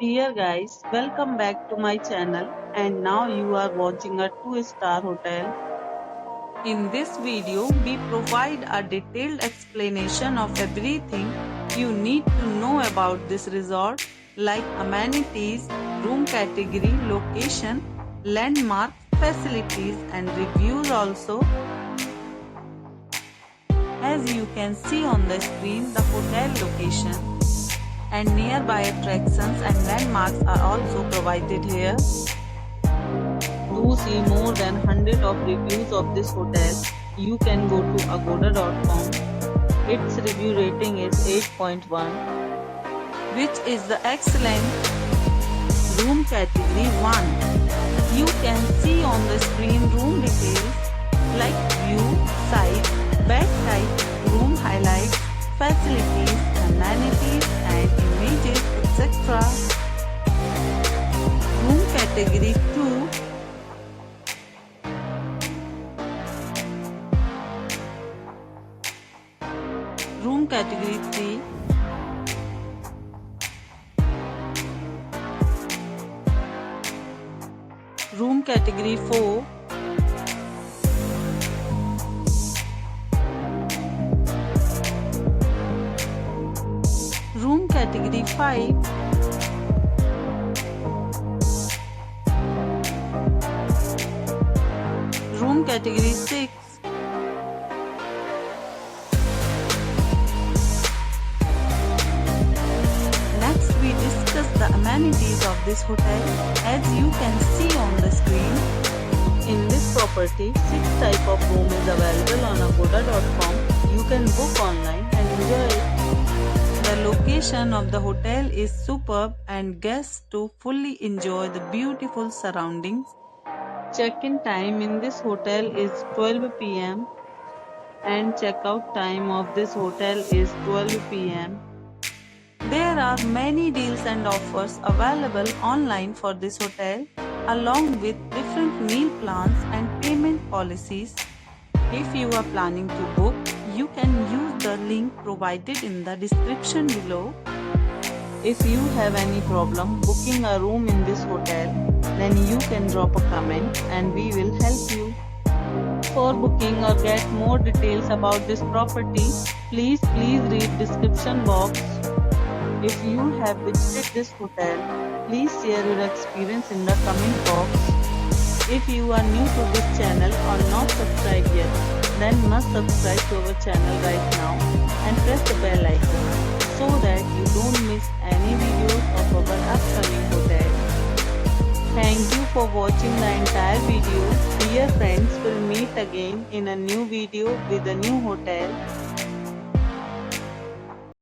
Dear guys, welcome back to my channel and now you are watching a 2-star hotel. In this video, we provide a detailed explanation of everything you need to know about this resort like amenities, room category, location, landmarks, facilities and reviews also. As you can see on the screen, the hotel location and nearby attractions and landmarks are also provided here. To see more than 100 of reviews of this hotel, you can go to agoda.com. Its review rating is 8.1, which is the excellent. Room category 1. You can see on the screen room details like view, size, bed type, room highlights, facilities, amenities and images, etc. Room category 2. Room category 3. Room category 4. Room category 5. Room category 6. Next we discuss the amenities of this hotel. As you can see on the screen, in this property, 6 type of room is available on agoda.com. You can book online and enjoy it. The location of the hotel is superb and guests to fully enjoy the beautiful surroundings. Check-in time in this hotel is 12 p.m. and check-out time of this hotel is 12 p.m. There are many deals and offers available online for this hotel, along with different meal plans and payment policies. If you are planning to book, you can use the link provided in the description below. If you have any problem booking a room in this hotel, then you can drop a comment and we will help you. For booking or get more details about this property, please read description box. If you have visited this hotel, please share your experience in the comment box. If you are new to this channel or not subscribed yet, then must subscribe to our channel right now and press the bell icon so that you don't miss any videos of our upcoming hotel. Thank you for watching the entire video. Dear friends, we'll meet again in a new video with a new hotel.